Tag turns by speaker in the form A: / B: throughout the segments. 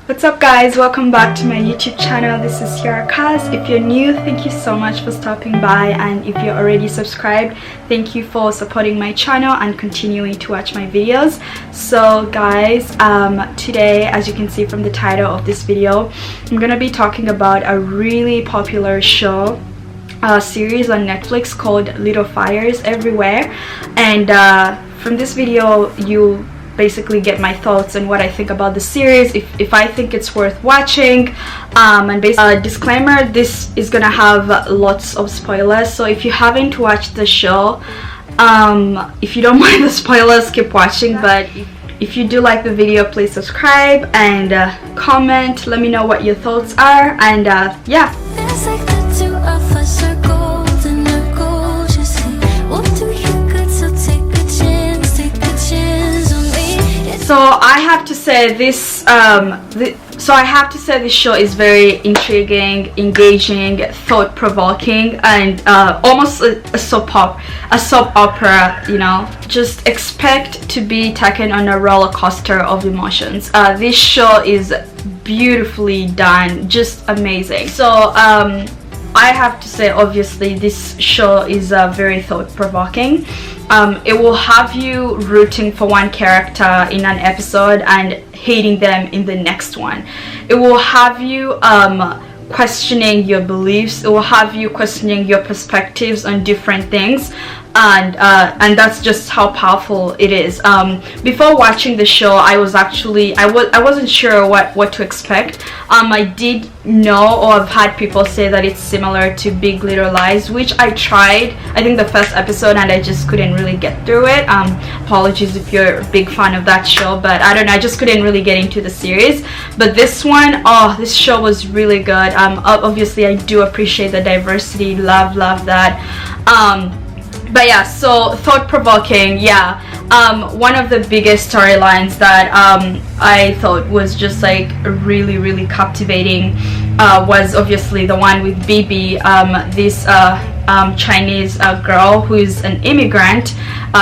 A: What's up guys, welcome back to my YouTube channel. This is Yara Kaz. If you're new, thank you so much for stopping by, and if you're already subscribed, thank you for supporting my channel and continuing to watch my videos. So guys, today, as you can see from the title of this video, I'm gonna be talking about a really popular show, series on Netflix called Little Fires Everywhere, and from this video you basically get my thoughts on what I think about the series, if I think it's worth watching, and basically disclaimer, this is gonna have lots of spoilers, so if you haven't watched the show, if you don't mind the spoilers, keep watching, but if you do like the video, please subscribe and comment, let me know what your thoughts are, and yeah. So I have to say this this show is very intriguing, engaging, thought-provoking, and almost a soap opera, you know. Just expect to be taken on a roller coaster of emotions. This show is beautifully done, just amazing. So I have to say, obviously this show is very thought-provoking. It will have you rooting for one character in an episode and hating them in the next one. It will have you questioning your beliefs. It will have you questioning your perspectives on different things, and that's just how powerful it is. Before watching the show, I wasn't sure what to expect. I did know, or I've had people say that it's similar to Big Little Lies, which I tried, I think the first episode, and I just couldn't really get through it. Apologies if you're a big fan of that show, but I don't know, I just couldn't really get into the series. But this one, oh, this show was really good. Obviously I do appreciate the diversity, love that. But yeah, so thought-provoking, yeah. One of the biggest storylines that I thought was just like really captivating was obviously the one with Bibi, this Chinese girl who is an immigrant.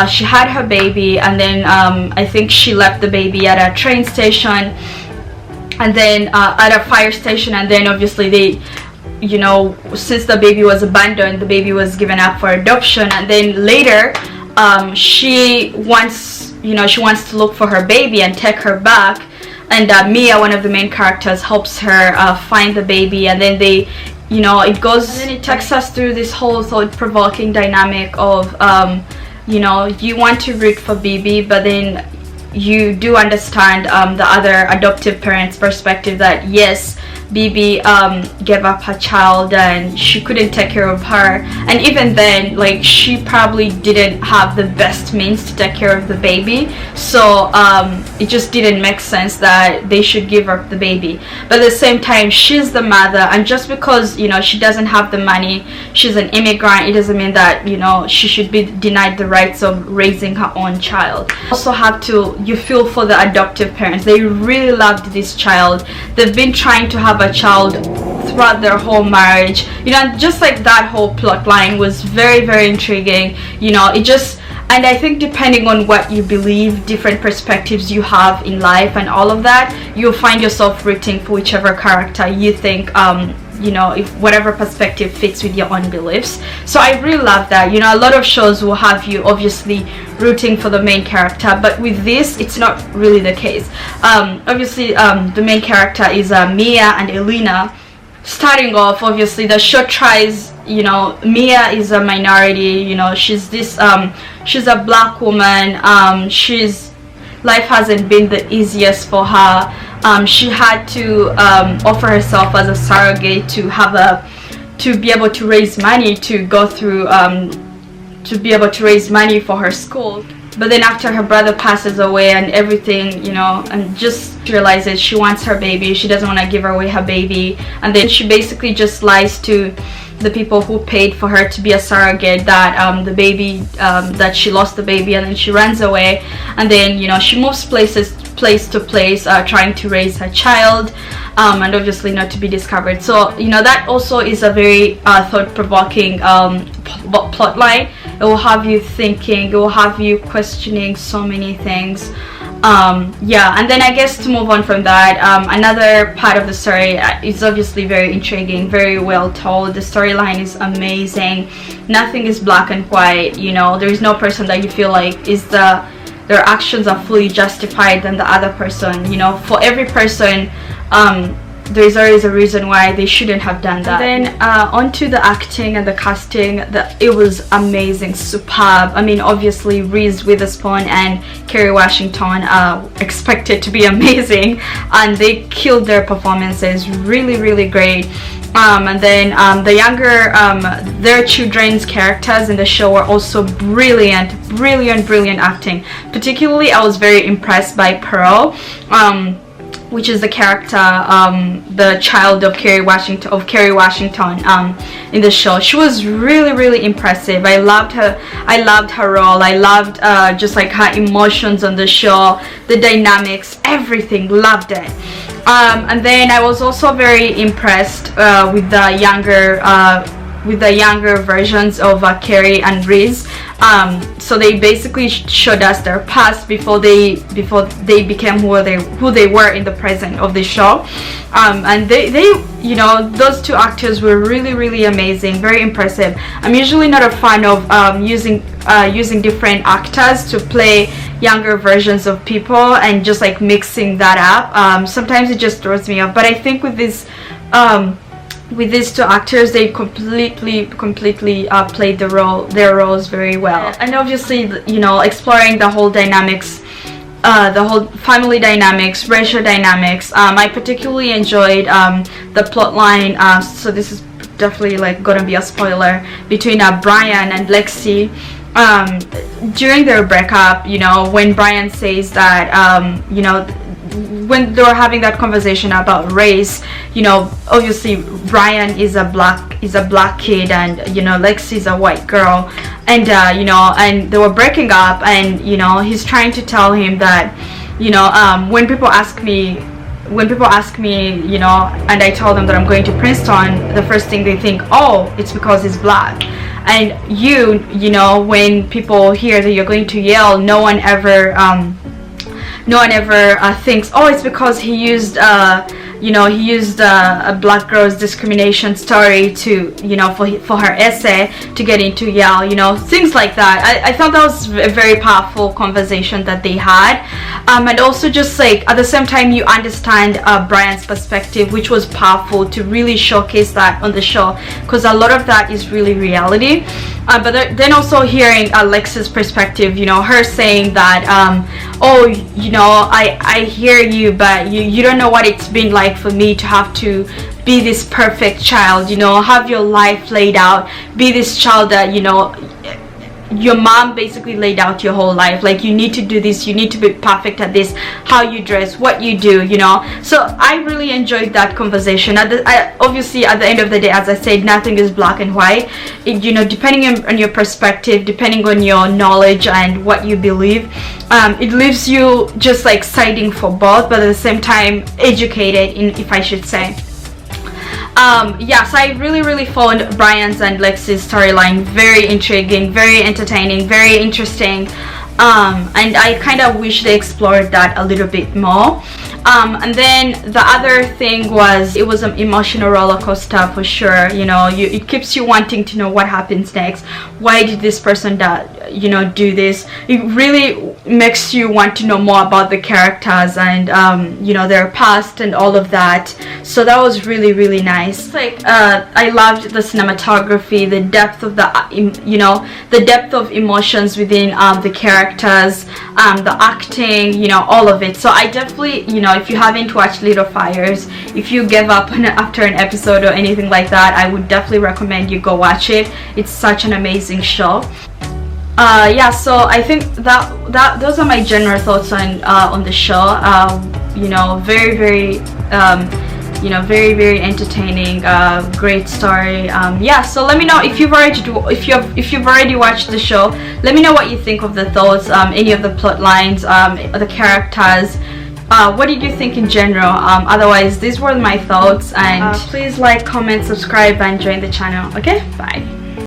A: She had her baby, and then I think she left the baby at a train station, and then at a fire station, and then obviously they, you know, since the baby was abandoned, the baby was given up for adoption, and then later she wants to look for her baby and take her back, and Mia, one of the main characters, helps her find the baby, and then they, you know, it takes us through this whole thought-provoking dynamic of you know, you want to root for Bibi, but then you do understand the other adoptive parents' perspective, that yes, Bibi gave up her child and she couldn't take care of her, and even then, like, she probably didn't have the best means to take care of the baby, so it just didn't make sense that they should give up the baby. But at the same time, she's the mother, and just because, you know, she doesn't have the money, she's an immigrant, it doesn't mean that, you know, she should be denied the rights of raising her own child. Also have to, you feel for the adoptive parents. They really loved this child. They've been trying to have a child throughout their whole marriage, you know, just like that whole plot line was very intriguing, you know. It just, and I think depending on what you believe, different perspectives you have in life and all of that, you'll find yourself rooting for whichever character you think you know, if whatever perspective fits with your own beliefs. So I really love that. You know, a lot of shows will have you obviously rooting for the main character, but with this, it's not really the case. Obviously the main character is Mia and Elena. Starting off, obviously the show tries, you know, Mia is a minority, you know, she's this she's a black woman, life hasn't been the easiest for her. She had to offer herself as a surrogate to be able to raise money to go through to be able to raise money for her school. But then after her brother passes away and everything, you know, and just realizes she wants her baby, she doesn't want to give away her baby, and then she basically just lies to the people who paid for her to be a surrogate that the baby that she lost the baby, and then she runs away, and then, you know, she moves place to place trying to raise her child, and obviously not to be discovered. So, you know, that also is a very thought-provoking plot line. It will have you thinking, it will have you questioning so many things. Yeah, and then I guess to move on from that, another part of the story is obviously very intriguing, very well told. The storyline is amazing. Nothing is black and white, you know. There is no person that you feel like their actions are fully justified than the other person, you know. For every person, there's always a reason why they shouldn't have done that. And then onto the acting and the casting, it was amazing, superb. I mean, obviously Reese Witherspoon and Kerry Washington expected to be amazing, and they killed their performances, really, really great. And then the younger, their children's characters in the show were also brilliant acting. Particularly, I was very impressed by Pearl, which is the character, the child of Kerry Washington, in the show. She was really impressive. I loved her role. I loved just like her emotions on the show, the dynamics, everything. Loved it. And then I was also very impressed with the younger versions of Kerry and Reese. So they basically showed us their past before they became who they were in the present of the show. And they you know, those two actors were really amazing, very impressive. I'm usually not a fan of using different actors to play younger versions of people and just like mixing that up. Sometimes it just throws me off, but I think with these two actors, they completely played their roles very well. And obviously, you know, exploring the whole dynamics, the whole family dynamics, racial dynamics. I particularly enjoyed the plot line, so this is definitely like gonna be a spoiler, between Brian and Lexi. During their breakup, you know, when Brian says that, you know, when they were having that conversation about race, you know, obviously Brian is a black kid, and you know, Lexi is a white girl, and you know, and they were breaking up, and you know, he's trying to tell him that, you know, when people ask me, you know, and I tell them that I'm going to Princeton, the first thing they think, oh, it's because he's black. And you know, when people hear that you're going to Yale, no one ever thinks, oh, it's because he used you know, he used a black girl's discrimination story to, you know, for her essay to get into Yale, you know, things like that. I thought that was a very powerful conversation that they had, and also just like at the same time you understand Brian's perspective, which was powerful to really showcase that on the show, because a lot of that is really reality. But then also hearing Alexa's perspective, you know, her saying that, oh, you know, I hear you, but you don't know what it's been like for me to have to be this perfect child, you know, have your life laid out, be this child that, you know, your mom basically laid out your whole life, like you need to do this, you need to be perfect at this, how you dress, what you do, you know. So I really enjoyed that conversation. Obviously at the end of the day, as I said, nothing is black and white. You know, depending on your perspective, depending on your knowledge and what you believe, it leaves you just like siding for both, but at the same time educated, if I should say. Yeah, so I really found Brian's and Lexi's storyline very intriguing, very entertaining, very interesting, and I kind of wish they explored that a little bit more. And then the other thing was, it was an emotional roller coaster for sure. You know, it keeps you wanting to know what happens next. Why did this person do this? It really makes you want to know more about the characters and you know, their past and all of that. So that was really nice. Like I loved the cinematography, the depth of the depth of emotions within the characters, the acting, you know, all of it. So I definitely, you know, if you haven't watched Little Fires, if you gave up after an episode or anything like that, I would definitely recommend you go watch it. It's such an amazing show. Yeah, so I think that those are my general thoughts on the show. You know, very you know, very entertaining, great story. Yeah, so let me know if you've already watched the show. Let me know what you think of the thoughts, any of the plot lines, the characters. What did you think in general? Otherwise, these were my thoughts, and please like, comment, subscribe, and join the channel. Okay, bye.